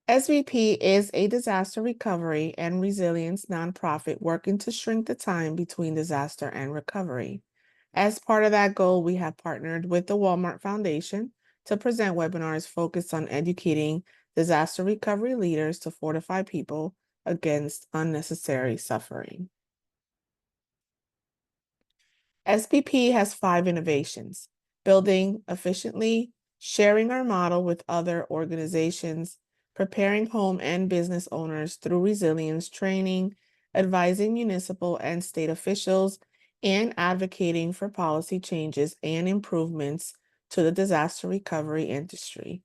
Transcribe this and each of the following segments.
SVP is a disaster recovery and resilience nonprofit working to shrink the time between disaster and recovery. As part of that goal, we have partnered with the Walmart Foundation to present webinars focused on educating disaster recovery leaders to fortify people against unnecessary suffering. SBP has 5 innovations: building efficiently, sharing our model with other organizations, preparing home and business owners through resilience training, advising municipal and state officials, and advocating for policy changes and improvements to the disaster recovery industry.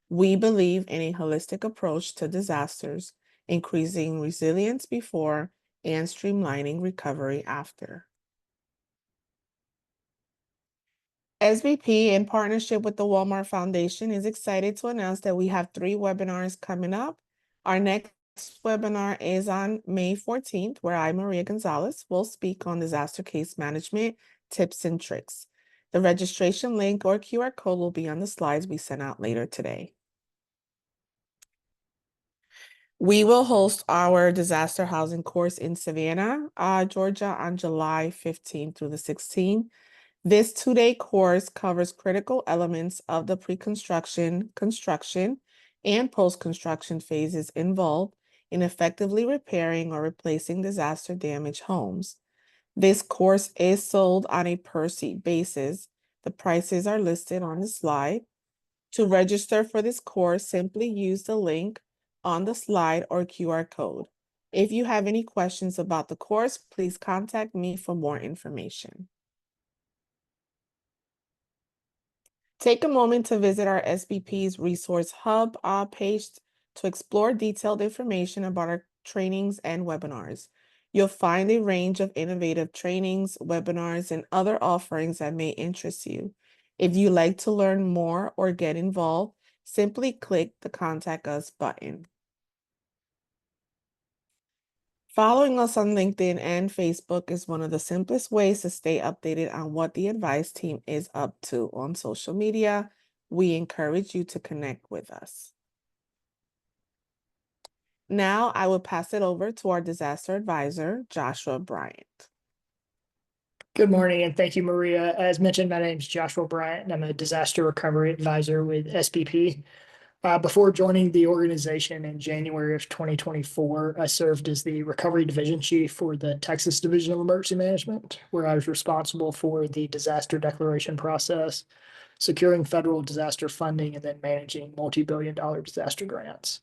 We believe in a holistic approach to disasters, increasing resilience before and streamlining recovery after. SVP, in partnership with the Walmart Foundation, is excited to announce that we have 3 webinars coming up. Our next webinar is on May 14th, where I, Maria Gonzalez, will speak on disaster case management tips and tricks. The registration link or QR code will be on the slides we sent out later today. We will host our disaster housing course in Savannah, Georgia on July 15th through the 16th. This 2-day course covers critical elements of the pre-construction, construction, and post-construction phases involved in effectively repairing or replacing disaster-damaged homes. This course is sold on a per-seat basis. The prices are listed on the slide. To register for this course, simply use the link on the slide or QR code. If you have any questions about the course, please contact me for more information. Take a moment to visit our SBP's Resource Hub page to explore detailed information about our trainings and webinars. You'll find a range of innovative trainings, webinars, and other offerings that may interest you. If you'd like to learn more or get involved, simply click the Contact Us button. Following us on LinkedIn and Facebook is one of the simplest ways to stay updated on what the Advise team is up to on social media. We encourage you to connect with us. Now I will pass it over to our disaster advisor, Joshua Bryant. Good morning, and thank you, Maria. As mentioned, my name is Joshua Bryant, and I'm a disaster recovery advisor with SBP. Before joining the organization in January of 2024, I served as the recovery division chief for the Texas Division of Emergency Management, where I was responsible for the disaster declaration process, securing federal disaster funding, and then managing multi-billion-dollar disaster grants.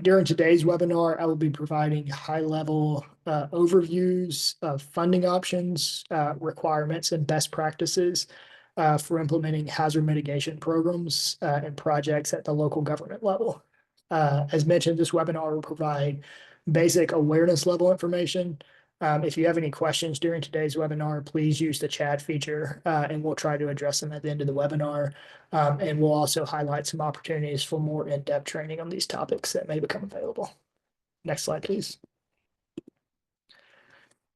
During today's webinar, I will be providing high-level overviews of funding options, requirements, and best practices for implementing hazard mitigation programs and projects at the local government level. As mentioned, this webinar will provide basic awareness level information. If you have any questions during today's webinar, please use the chat feature and we'll try to address them at the end of the webinar. And we'll also highlight some opportunities for more in-depth training on these topics that may become available. Next slide, please.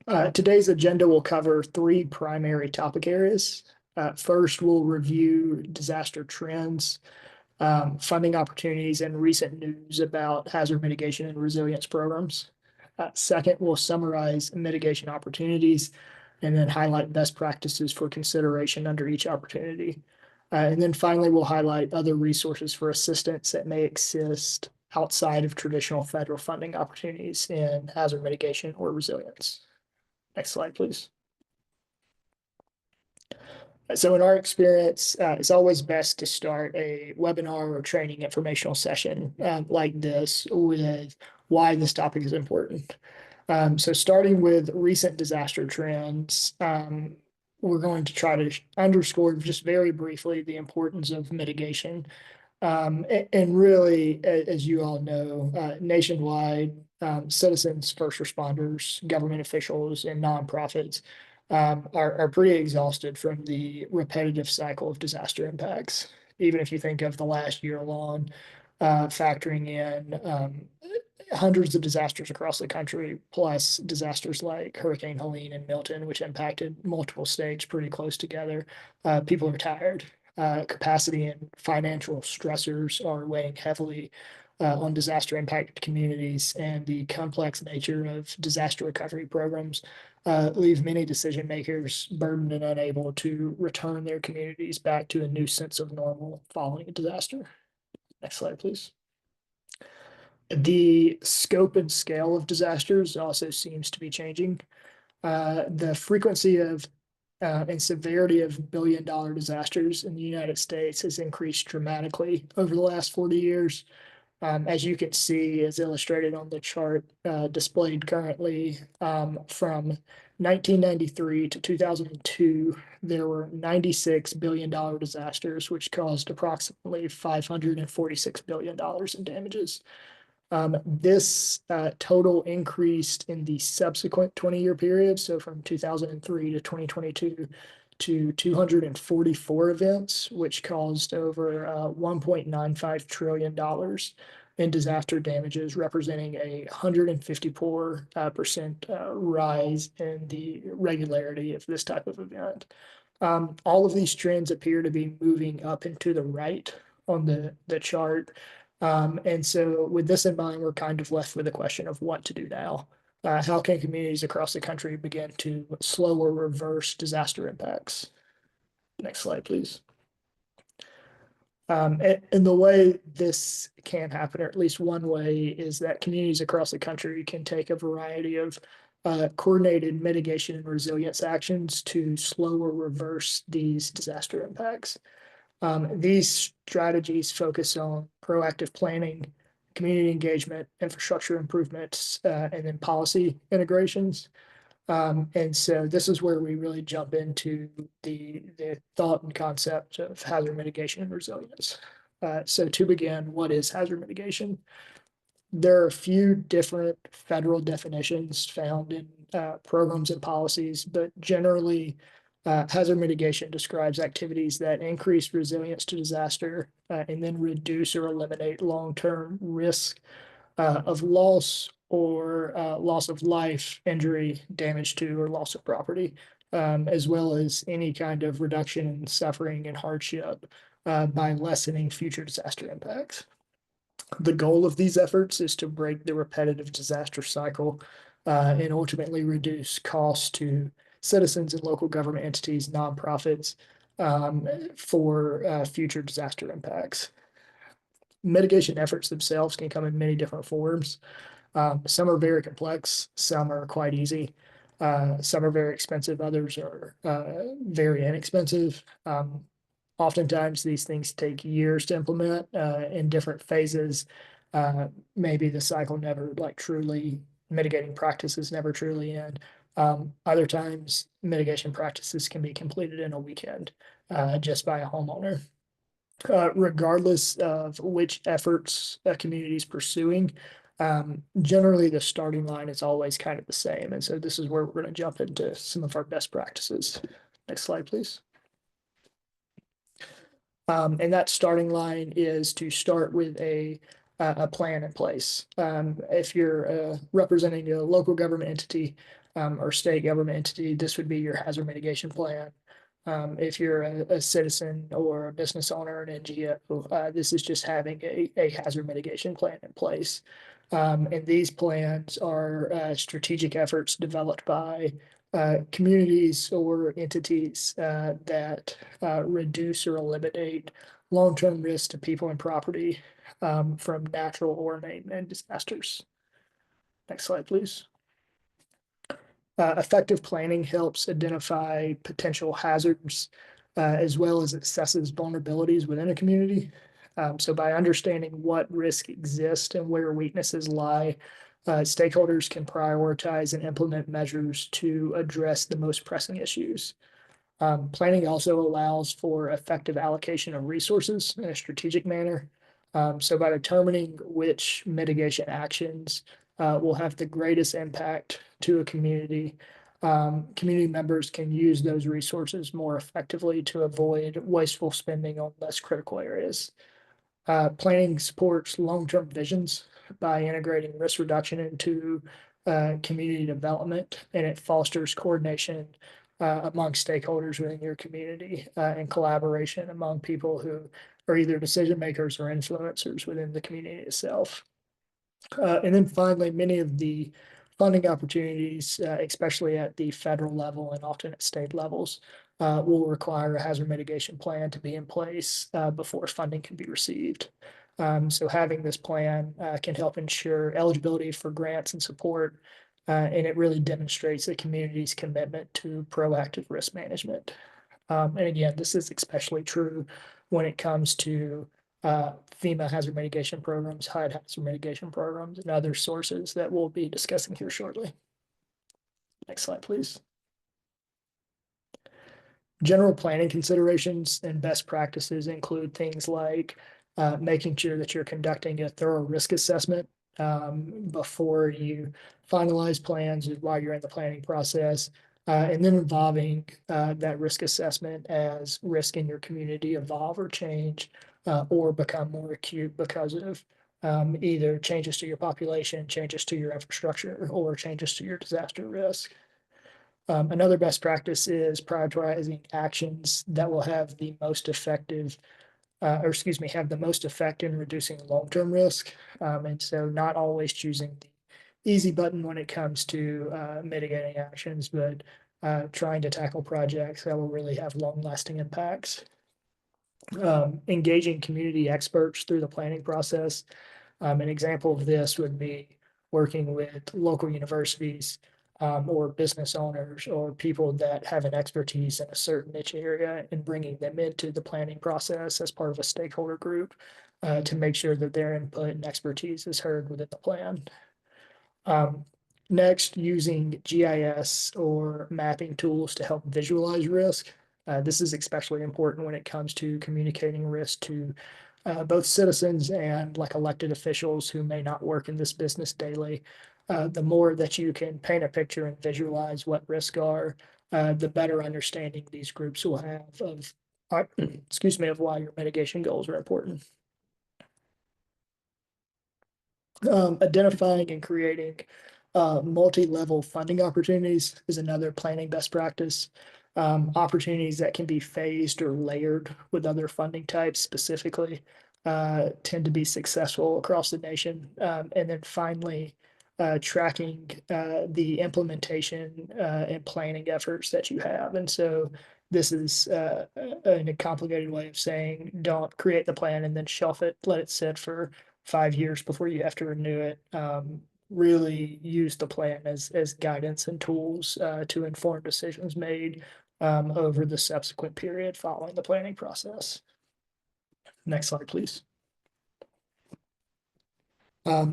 Today's agenda will cover 3 primary topic areas. First, we'll review disaster trends, funding opportunities, and recent news about hazard mitigation and resilience programs. Second, we'll summarize mitigation opportunities and then highlight best practices for consideration under each opportunity. And then finally, we'll highlight other resources for assistance that may exist outside of traditional federal funding opportunities in hazard mitigation or resilience. Next slide, please. So in our experience, it's always best to start a webinar or training informational session like this with why this topic is important. So starting with recent disaster trends, we're going to try to underscore just very briefly the importance of mitigation. And really, as you all know, nationwide, citizens, first responders, government officials, and nonprofits are pretty exhausted from the repetitive cycle of disaster impacts. Even if you think of the last year alone, factoring in hundreds of disasters across the country, plus disasters like Hurricane Helene and Milton, which impacted multiple states pretty close together. People are tired. capacity and financial stressors are weighing heavily on disaster impacted communities, and the complex nature of disaster recovery programs leave many decision makers burdened and unable to return their communities back to a new sense of normal following a disaster. Next slide, please. The scope and scale of disasters also seems to be changing. The frequency of and severity of billion-dollar disasters in the United States has increased dramatically over the last 40 years. As you can see, as illustrated on the chart displayed currently, from 1993 to 2002, there were $96 billion disasters, which caused approximately $546 billion in damages. This total increased in the subsequent 20-year period, so from 2003 to 2022, to 244 events, which caused over $1.95 trillion in disaster damages, representing a 154% rise in the regularity of this type of event. All of these trends appear to be moving up and to the right on the chart. And so with this in mind, we're kind of left with the question of what to do now. How can communities across the country begin to slow or reverse disaster impacts? Next slide, please. And the way this can happen, or at least one way, is that communities across the country can take a variety of coordinated mitigation and resilience actions to slow or reverse these disaster impacts. These strategies focus on proactive planning, community engagement, infrastructure improvements, and then policy integrations. And so this is where we really jump into the thought and concept of hazard mitigation and resilience. So to begin, what is hazard mitigation? There are a few different federal definitions found in programs and policies, but generally, hazard mitigation describes activities that increase resilience to disaster and then reduce or eliminate long-term risk of loss or loss of life, injury, damage to, or loss of property, as well as any kind of reduction in suffering and hardship by lessening future disaster impacts. The goal of these efforts is to break the repetitive disaster cycle and ultimately reduce costs to citizens and local government entities, nonprofits, for future disaster impacts. Mitigation efforts themselves can come in many different forms. Some are very complex, some are quite easy, some are very expensive, others are very inexpensive. Oftentimes, these things take years to implement in different phases. Maybe the cycle never truly mitigating practices never truly end. Other times, mitigation practices can be completed in a weekend just by a homeowner. Regardless of which efforts a community is pursuing, generally the starting line is always kind of the same. And so this is where we're going to jump into some of our best practices. Next slide, please. And that starting line is to start with a plan in place. If you're representing a local government entity or state government entity, this would be your hazard mitigation plan. If you're a citizen or a business owner, an NGO, this is just having a hazard mitigation plan in place. And these plans are strategic efforts developed by communities or entities that reduce or eliminate long-term risks to people and property from natural or man-made disasters. Next slide, please. Effective planning helps identify potential hazards as well as assesses vulnerabilities within a community. So by understanding what risk exists and where weaknesses lie, stakeholders can prioritize and implement measures to address the most pressing issues. Planning also allows for effective allocation of resources in a strategic manner. So by determining which mitigation actions will have the greatest impact to a community, community members can use those resources more effectively to avoid wasteful spending on less critical areas. Planning supports long-term visions by integrating risk reduction into community development, and it fosters coordination among stakeholders within your community and collaboration among people who are either decision makers or influencers within the community itself. And then finally, many of the funding opportunities, especially at the federal level and often at state levels, will require a hazard mitigation plan to be in place before funding can be received. So having this plan can help ensure eligibility for grants and support, and it really demonstrates the community's commitment to proactive risk management. And again, this is especially true when it comes to FEMA hazard mitigation programs, HUD hazard mitigation programs, and other sources that we'll be discussing here shortly. Next slide, please. General planning considerations and best practices include things like making sure that you're conducting a thorough risk assessment before you finalize plans while you're in the planning process, and then involving that risk assessment as risk in your community evolve or change or become more acute because of either changes to your population, changes to your infrastructure, or changes to your disaster risk. Another best practice is prioritizing actions that will have the most effective, or excuse me, have the most effect in reducing long-term risk. And so not always choosing the easy button when it comes to mitigating actions, but trying to tackle projects that will really have long-lasting impacts. Engaging community experts through the planning process. An example of this would be working with local universities or business owners or people that have an expertise in a certain niche area and bringing them into the planning process as part of a stakeholder group to make sure that their input and expertise is heard within the plan. Next, using GIS or mapping tools to help visualize risk. This is especially important when it comes to communicating risk to both citizens and like elected officials who may not work in this business daily. The more that you can paint a picture and visualize what risks are, the better understanding these groups will have of, excuse me, of why your mitigation goals are important. Identifying and creating multi-level funding opportunities is another planning best practice. Opportunities that can be phased or layered with other funding types specifically tend to be successful across the nation. And then finally, tracking the implementation and planning efforts that you have. And so this is a complicated way of saying don't create the plan and then shelf it, let it sit for 5 years before you have to renew it. Really use the plan as guidance and tools to inform decisions made over the subsequent period following the planning process. Next slide, please.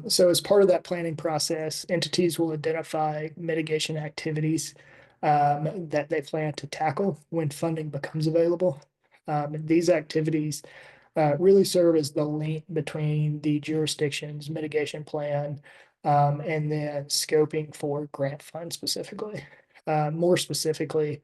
So as part of that planning process, entities will identify mitigation activities that they plan to tackle when funding becomes available. And these activities really serve as the link between the jurisdiction's mitigation plan and then scoping for grant funds specifically. More specifically,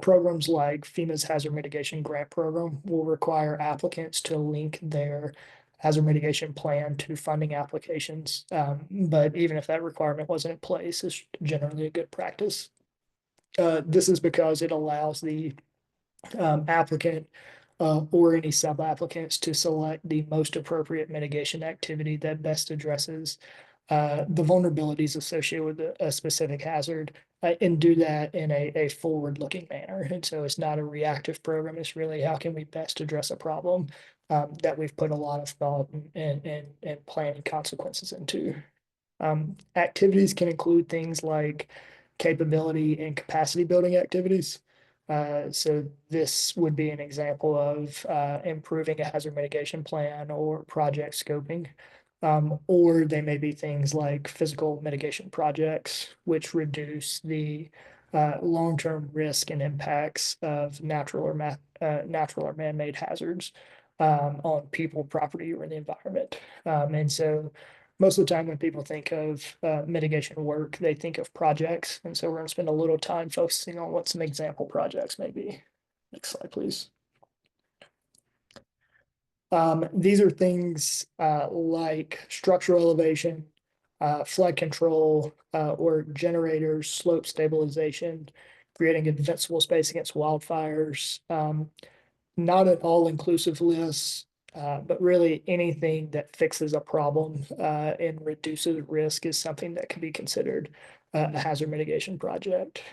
programs like FEMA's Hazard Mitigation Grant Program will require applicants to link their hazard mitigation plan to funding applications. But even if that requirement wasn't in place, it's generally a good practice. This is because it allows the applicant or any sub-applicants to select the most appropriate mitigation activity that best addresses the vulnerabilities associated with a specific hazard and do that in a forward-looking manner. And so it's not a reactive program. It's really how can we best address a problem that we've put a lot of thought and planning consequences into. Activities can include things like capability and capacity building activities. So this would be an example of improving a hazard mitigation plan or project scoping. Or they may be things like physical mitigation projects, which reduce the long-term risk and impacts of natural or man-made hazards on people, property, or the environment. And so most of the time when people think of mitigation work, they think of projects. And so we're going to spend a little time focusing on what some example projects may be. Next slide, please. These are things like structural elevation, flood control, or generators, slope stabilization, creating a defensible space against wildfires. Not an all-inclusive list, but really anything that fixes a problem and reduces risk is something that can be considered a hazard mitigation project.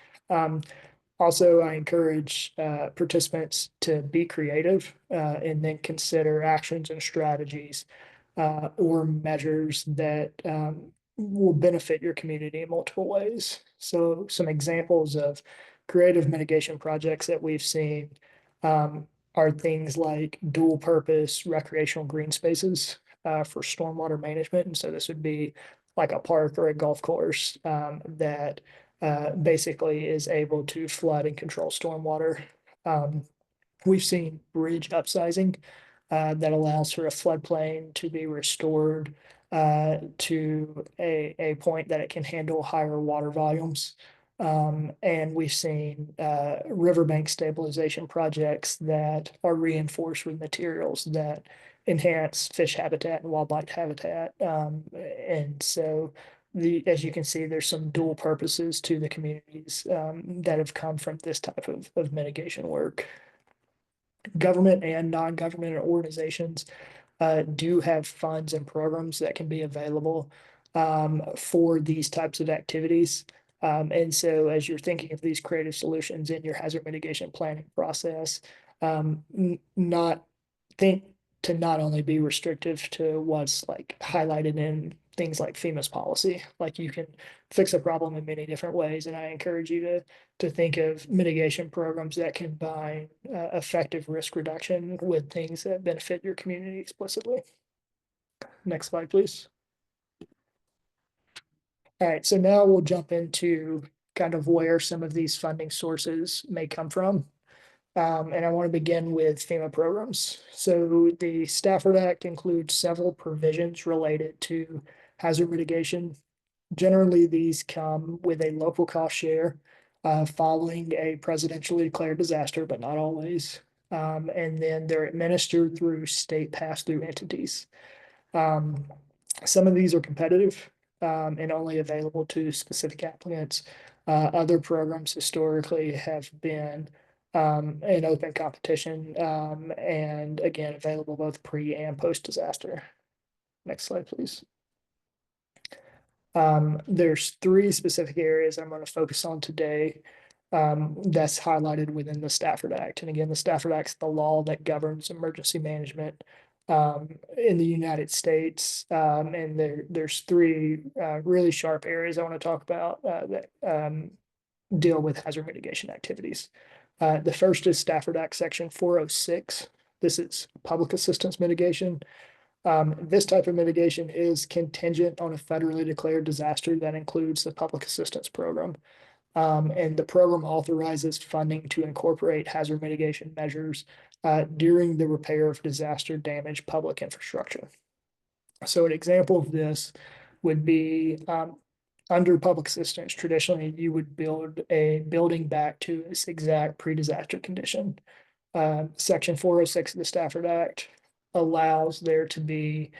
Also, I encourage participants to be creative and then consider actions and strategies or measures that will benefit your community in multiple ways. So some examples of creative mitigation projects that we've seen um, are things like dual purpose recreational green spaces for stormwater management. And so this would be like a park or a golf course that basically is able to flood and control stormwater. Um, we've seen bridge upsizing that allows for a floodplain to be restored to a point that it can handle higher water volumes. And we've seen riverbank stabilization projects that are reinforced with materials that enhance fish habitat and wildlife habitat. And so as you can see, there's some dual purposes to the communities that have come from this type of mitigation work. Government and non-government organizations do have funds and programs that can be available for these types of activities. And so as you're thinking of these creative solutions in your hazard mitigation planning process, not think to not only be restrictive to what's like highlighted in things like FEMA's policy, like you can fix a problem in many different ways. And I encourage you to think of mitigation programs that combine effective risk reduction with things that benefit your community explicitly. Next slide, please. All right, so now we'll jump into kind of where some of these funding sources may come from. And I want to begin with FEMA programs. So the Stafford Act includes several provisions related to hazard mitigation. Generally, these come with a local cost share following a presidentially declared disaster, but not always. And then they're administered through state pass-through entities. Um, some of these are competitive and only available to specific applicants. Other programs historically have been an open competition and again available both pre and post disaster. Next slide, please. There's three specific areas I'm going to focus on today that's highlighted within the Stafford Act. And again, the Stafford Act is the law that governs emergency management in the United States. And there's three really sharp areas I want to talk about that deal with hazard mitigation activities. The first is Stafford Act Section 406. This is public assistance mitigation. This type of mitigation is contingent on a federally declared disaster that includes the public assistance program. And the program authorizes funding to incorporate hazard mitigation measures during the repair of disaster damaged public infrastructure. So an example of this would be under public assistance, traditionally you would build a building back to its exact pre-disaster condition. Section 406 of the Stafford Act allows there to be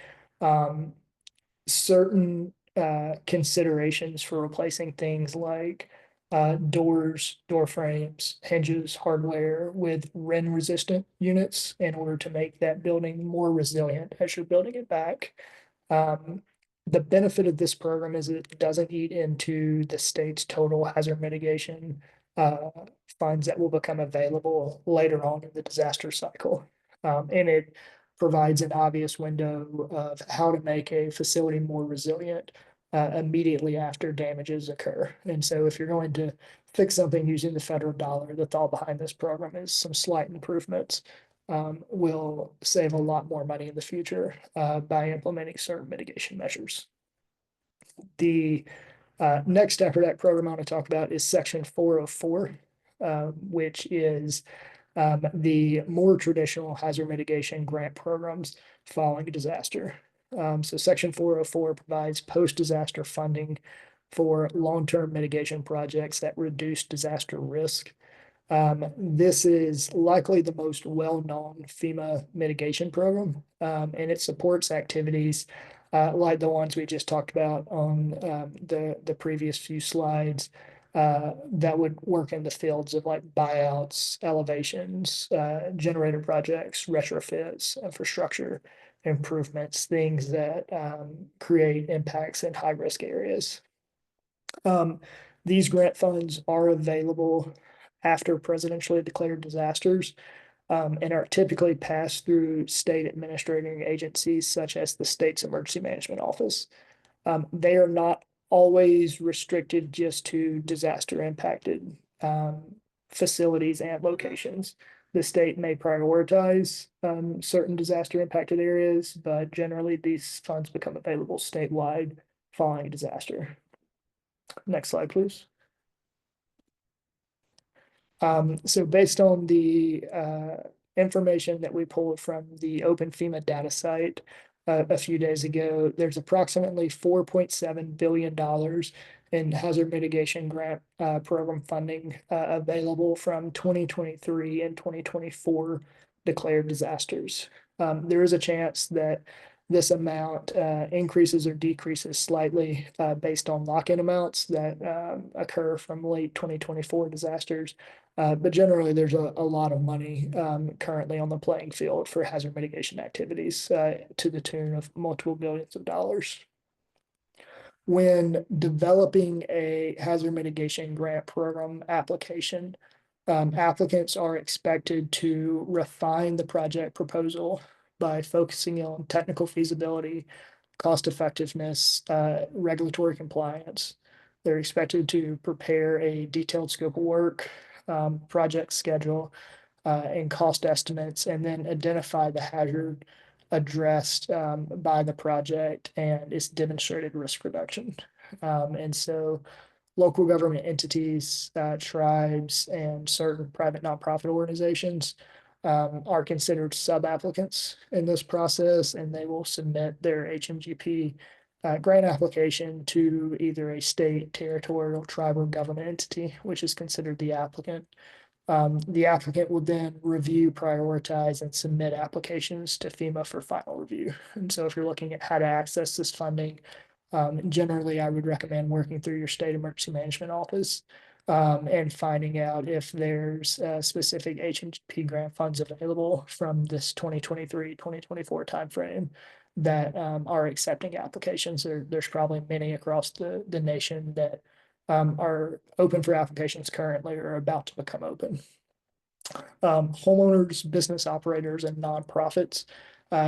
certain considerations for replacing things like doors, door frames, hinges, hardware with wind resistant units in order to make that building more resilient as you're building it back. The benefit of this program is it doesn't eat into the state's total hazard mitigation funds that will become available later on in the disaster cycle. And it provides an obvious window of how to make a facility more resilient immediately after damages occur. And so if you're going to fix something using the federal dollar, the thought behind this program is some slight improvements will save a lot more money in the future by implementing certain mitigation measures. The next Stafford Act program I want to talk about is Section 404, which is the more traditional hazard mitigation grant programs following a disaster. So Section 404 provides post-disaster funding for long-term mitigation projects that reduce disaster risk. This is likely the most well-known FEMA mitigation program, and it supports activities like the ones we just talked about on the previous few slides, that would work in the fields of like buyouts, elevations, generator projects, retrofits, infrastructure improvements, things that create impacts in high risk areas. These grant funds are available after presidentially declared disasters, and are typically passed through state administrating agencies such as the state's emergency management office. They are not always restricted just to disaster impacted facilities and locations. The state may prioritize certain disaster impacted areas, but generally these funds become available statewide following a disaster. Next slide, please. So based on the information that we pulled from the Open FEMA data site a few days ago, there's approximately $4.7 billion in hazard mitigation grant program funding available from 2023 and 2024 declared disasters. There is a chance that this amount increases or decreases slightly based on lock-in amounts that occur from late 2024 disasters. But generally, there's a lot of money currently on the playing field for hazard mitigation activities to the tune of multiple billions of dollars. When developing a hazard mitigation grant program application, applicants are expected to refine the project proposal by focusing on technical feasibility, cost effectiveness, regulatory compliance. They're expected to prepare a detailed scope of work, project schedule, and cost estimates, and then identify the hazard addressed by the project and its demonstrated risk reduction. And so local government entities, tribes, and certain private nonprofit organizations are considered sub-applicants in this process, and they will submit their HMGP grant application to either a state, territorial, tribal government entity, which is considered the applicant. The applicant will then review, prioritize, and submit applications to FEMA for final review. And so if you're looking at how to access this funding, generally, I would recommend working through your state emergency management office and finding out if there's specific HMGP grant funds available from this 2023-2024 timeframe that are accepting applications. There's probably many across the nation that are open for applications currently or are about to become open. Homeowners, business operators, and nonprofits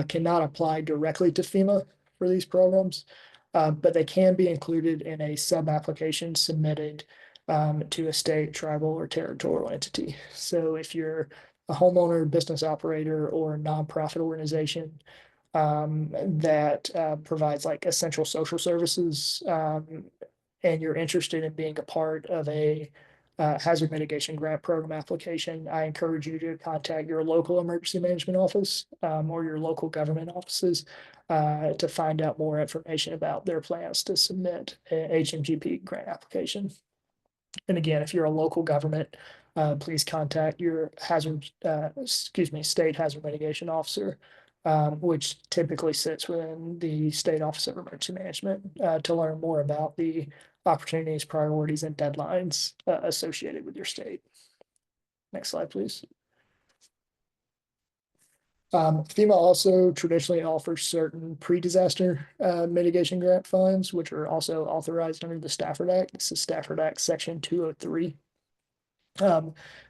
cannot apply directly to FEMA for these programs, but they can be included in a sub-application submitted to a state, tribal, or territorial entity. So if you're a homeowner, business operator, or nonprofit organization that provides like essential social services, and you're interested in being a part of a hazard mitigation grant program application, I encourage you to contact your local emergency management office or your local government offices to find out more information about their plans to submit a HMGP grant application. And again, if you're a local government, please contact your state hazard mitigation officer, which typically sits within the State Office of Emergency Management, to learn more about the opportunities, priorities, and deadlines associated with your state. Next slide, please. FEMA also traditionally offers certain pre-disaster mitigation grant funds, which are also authorized under the Stafford Act. This is Stafford Act Section 203.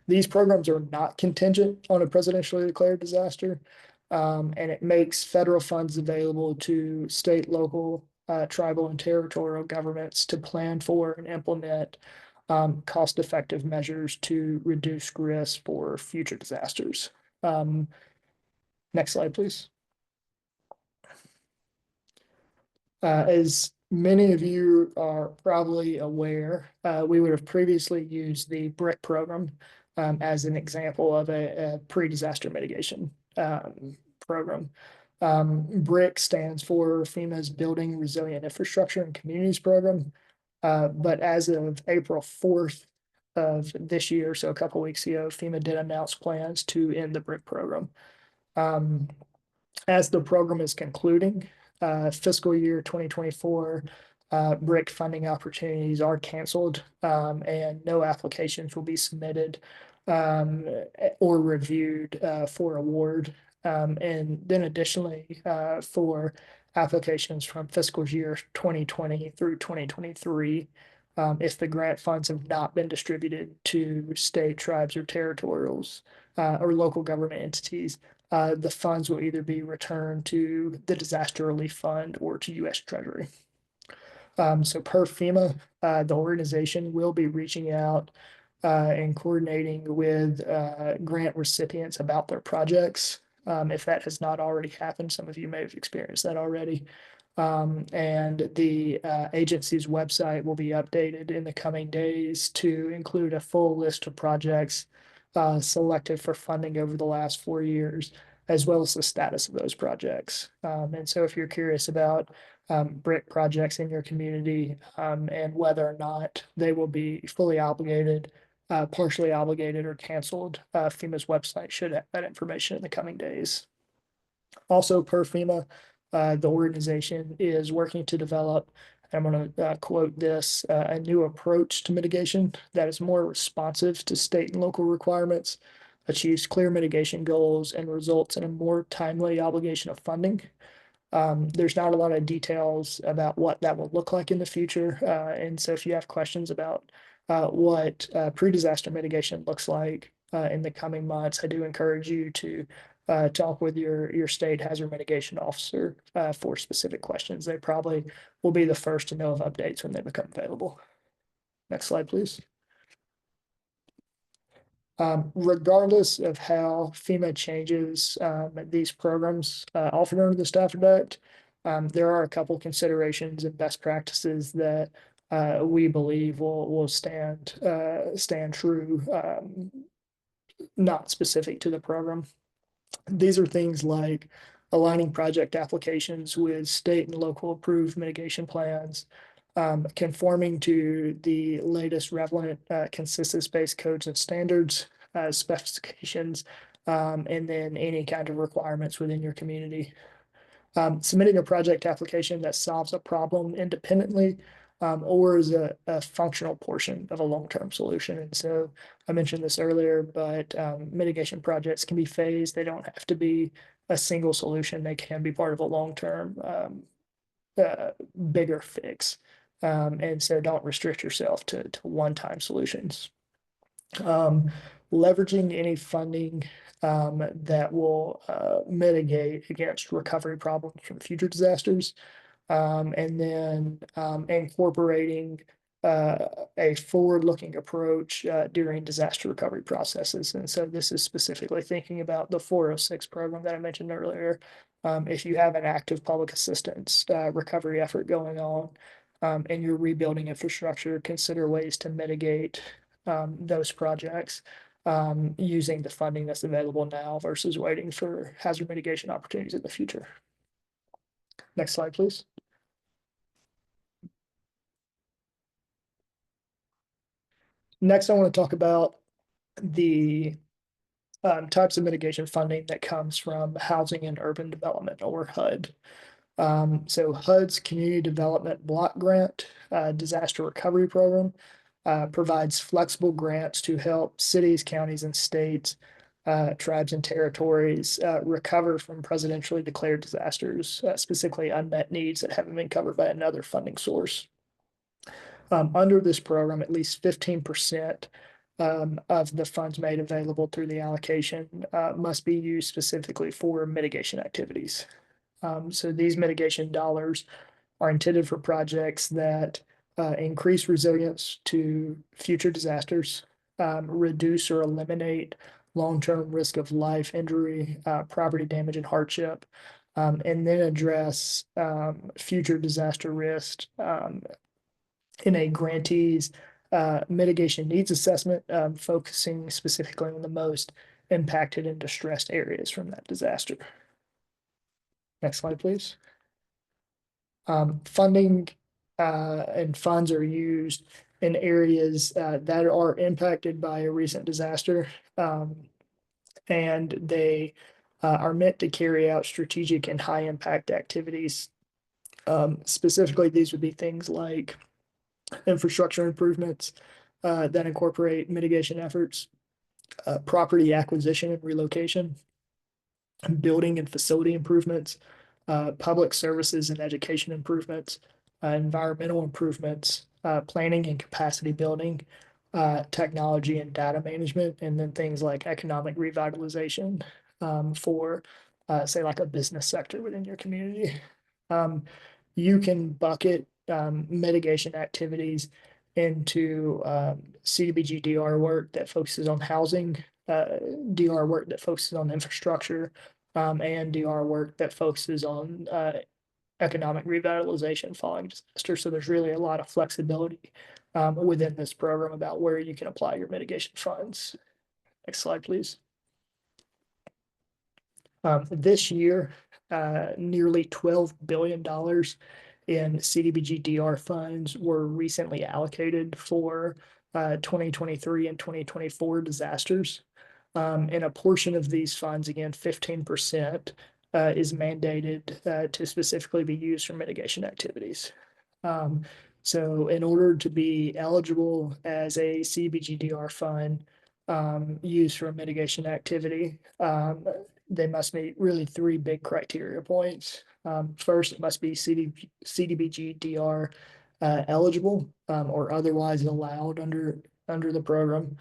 These programs are not contingent on a presidentially declared disaster, and it makes federal funds available to state, local, tribal, and territorial governments to plan for and implement cost-effective measures to reduce risk for future disasters. Next slide, please. As many of you are probably aware, we would have previously used the BRIC program as an example of a pre-disaster mitigation program. BRIC stands for FEMA's Building Resilient Infrastructure and Communities Program. But as of April 4th of this year, so a couple weeks ago, FEMA did announce plans to end the BRIC program. As the program is concluding, fiscal year 2024 BRIC funding opportunities are canceled, and no applications will be submitted or reviewed for award. And then additionally, for applications from fiscal year 2020 through 2023, if the grant funds have not been distributed to state, tribes, or territorials or local government entities, the funds will either be returned to the Disaster Relief Fund or to U.S. Treasury. So per FEMA, the organization will be reaching out and coordinating with grant recipients about their projects. If that has not already happened, some of you may have experienced that already. And the agency's website will be updated in the coming days to include a full list of projects selected for funding over the last 4 years, as well as the status of those projects. And so if you're curious about BRIC projects in your community and whether or not they will be fully obligated, partially obligated, or canceled, FEMA's website should have that information in the coming days. Also, per FEMA, the organization is working to develop, I'm going to quote this, a new approach to mitigation that is more responsive to state and local requirements, achieves clear mitigation goals, and results in a more timely obligation of funding. There's not a lot of details about what that will look like in the future. And so if you have questions about what pre-disaster mitigation looks like in the coming months, I do encourage you to talk with your state hazard mitigation officer for specific questions. They probably will be the first to know of updates when they become available. Next slide, please. Regardless of how FEMA changes these programs offered under the Stafford Act, there are a couple considerations and best practices that we believe will stand true, not specific to the program. These are things like aligning project applications with state and local approved mitigation plans, conforming to the latest relevant consensus-based codes and standards, specifications, and then any kind of requirements within your community. Submitting a project application that solves a problem independently or is a functional portion of a long-term solution. And so I mentioned this earlier, but mitigation projects can be phased. They don't have to be a single solution. They can be part of a long-term bigger fix. And so don't restrict yourself to one-time solutions. Leveraging any funding that will mitigate against recovery problems from future disasters, and then incorporating a forward-looking approach during disaster recovery processes. And so this is specifically thinking about the 406 program that I mentioned earlier. If you have an active public assistance recovery effort going on and you're rebuilding infrastructure, consider ways to mitigate those projects using the funding that's available now versus waiting for hazard mitigation opportunities in the future. Next slide, please. Next, I want to talk about the types of mitigation funding that comes from Housing and Urban Development, or HUD. So HUD's Community Development Block Grant Disaster Recovery Program provides flexible grants to help cities, counties, and states, tribes, and territories recover from presidentially declared disasters, specifically unmet needs that haven't been covered by another funding source. Under this program, at least 15% of the funds made available through the allocation must be used specifically for mitigation activities. So these mitigation dollars are intended for projects that increase resilience to future disasters, reduce or eliminate long-term risk of life, injury, property damage, and hardship, and then address future disaster risk in a grantee's mitigation needs assessment, focusing specifically on the most impacted and distressed areas from that disaster. Next slide, please. Funding and funds are used in areas that are impacted by a recent disaster, and they are meant to carry out strategic and high impact activities Specifically, these would be things like infrastructure improvements that incorporate mitigation efforts, property acquisition and relocation, building and facility improvements, public services and education improvements, environmental improvements, planning and capacity building, technology and data management, and then things like economic revitalization for, say, like a business sector within your community. Um, you can bucket mitigation activities into CDBG DR work that focuses on housing, DR work that focuses on infrastructure, and DR work that focuses on economic revitalization following disaster. So there's really a lot of flexibility within this program about where you can apply your mitigation funds. Next slide, please. This year, nearly $12 billion in CDBG DR funds were recently allocated for 2023 and 2024 disasters. And a portion of these funds, again, 15%, is mandated to specifically be used for mitigation activities. So in order to be eligible as a CBGDR fund used for a mitigation activity, they must meet really three big criteria points. First, it must be CDBG-DR eligible or otherwise allowed under the program.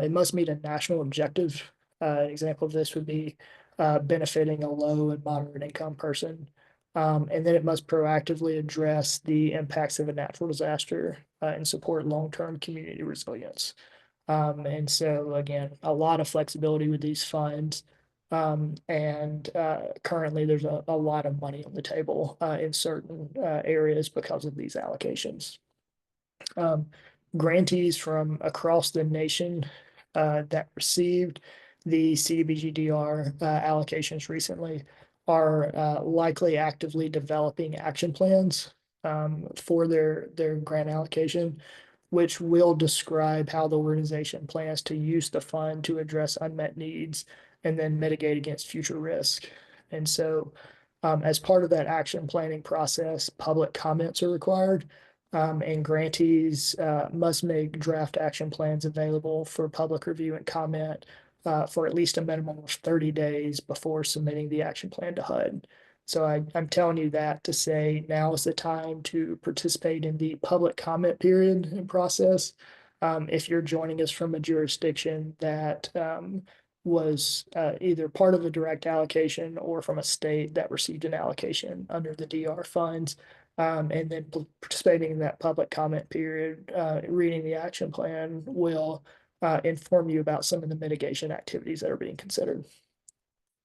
It must meet a national objective. An example of this would be benefiting a low and moderate income person. And then it must proactively address the impacts of a natural disaster and support long-term community resilience. And so again, a lot of flexibility with these funds. And currently there's a lot of money on the table in certain areas because of these allocations. Grantees from across the nation that received the CDBG-DR allocations recently are likely actively developing action plans for their grant allocation, which will describe how the organization plans to use the fund to address unmet needs and then mitigate against future risk. And so as part of that action planning process, public comments are required. And grantees must make draft action plans available for public review and comment for at least a minimum of 30 days before submitting the action plan to HUD. So I'm telling you that to say now is the time to participate in the public comment period and process. If you're joining us from a jurisdiction that was either part of a direct allocation or from a state that received an allocation under the DR funds, and then participating in that public comment period, reading the action plan will inform you about some of the mitigation activities that are being considered.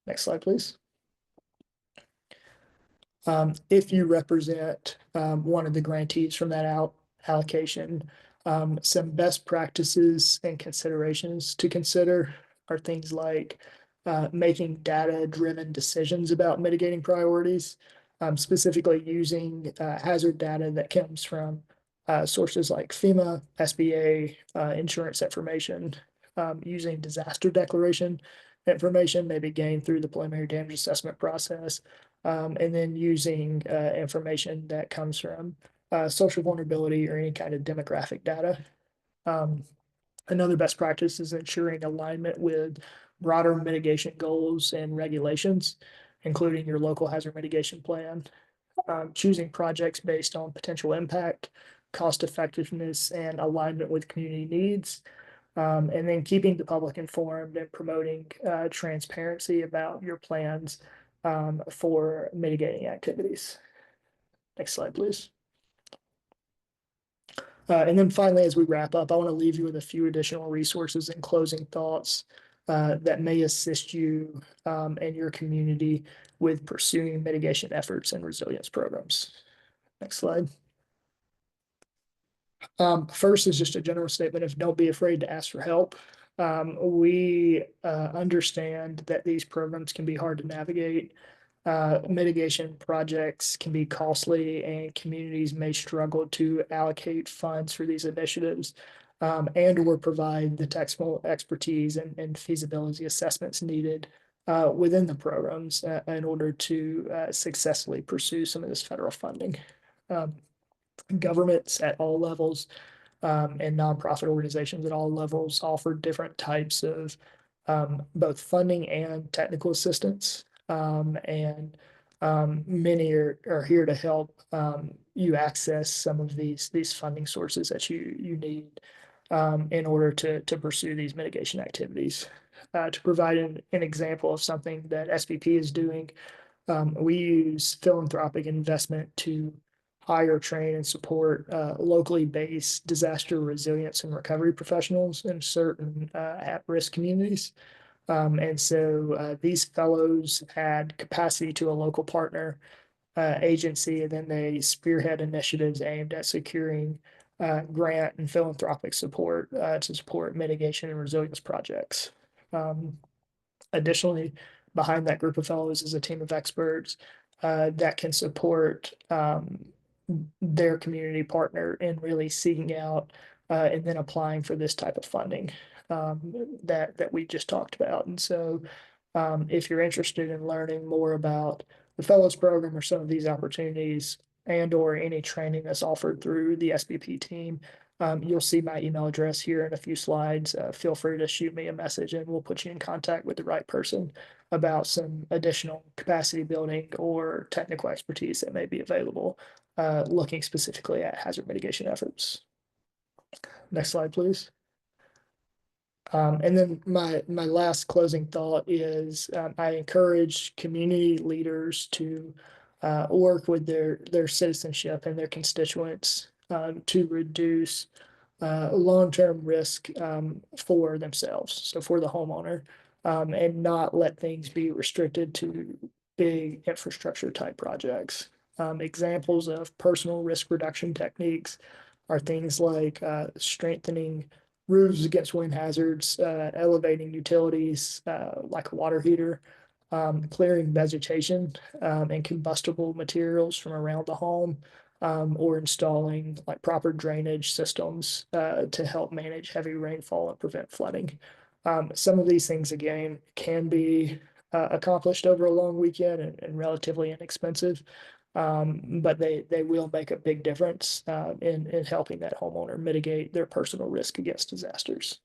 Next slide, please. If you represent one of the grantees from that allocation, some best practices and considerations to consider are things like making data-driven decisions about mitigating priorities, specifically using hazard data that comes from sources like FEMA, SBA, insurance information, using disaster declaration information maybe gained through the preliminary damage assessment process, and then using information that comes from social vulnerability or any kind of demographic data. Another best practice is ensuring alignment with broader mitigation goals and regulations, including your local hazard mitigation plan, choosing projects based on potential impact, cost effectiveness, and alignment with community needs, and then keeping the public informed and promoting transparency about your plans for mitigating activities. Next slide, please. And then finally, as we wrap up, I want to leave you with a few additional resources and closing thoughts that may assist you and your community with pursuing mitigation efforts and resilience programs. Next slide. First is just a general statement of don't be afraid to ask for help. We understand that these programs can be hard to navigate. Mitigation projects can be costly and communities may struggle to allocate funds for these initiatives and or provide the technical expertise and feasibility assessments needed within the programs in order to successfully pursue some of this federal funding. Um, Governments at all levels and nonprofit organizations at all levels offer different types of both funding and technical assistance. And many are here to help you access some of these funding sources that you need in order to pursue these mitigation activities. To provide an example of something that SBP is doing, we use philanthropic investment to hire, train, and support locally based disaster resilience and recovery professionals in certain at-risk communities. And so these fellows add capacity to a local partner agency, and then they spearhead initiatives aimed at securing grant and philanthropic support to support mitigation and resilience projects. Um, Additionally, behind that group of fellows is a team of experts that can support their community partner in really seeking out and then applying for this type of funding that we just talked about. And so, if you're interested in learning more about the fellows program or some of these opportunities and or any training that's offered through the SBP team, you'll see my email address here in a few slides. Feel free to shoot me a message and we'll put you in contact with the right person about some additional capacity building or technical expertise that may be available, looking specifically at hazard mitigation efforts. Next slide, please. And then my last closing thought is I encourage community leaders to work with their citizenship and their constituents to reduce long-term risk for themselves, so for the homeowner, and not let things be restricted to big infrastructure type projects. Examples of personal risk reduction techniques are things like strengthening roofs against wind hazards, elevating utilities like a water heater, clearing vegetation and combustible materials from around the home, or installing like proper drainage systems to help manage heavy rainfall and prevent flooding. Some of these things, again, can be accomplished over a long weekend and relatively inexpensive, but they will make a big difference in helping that homeowner mitigate their personal risk against disasters.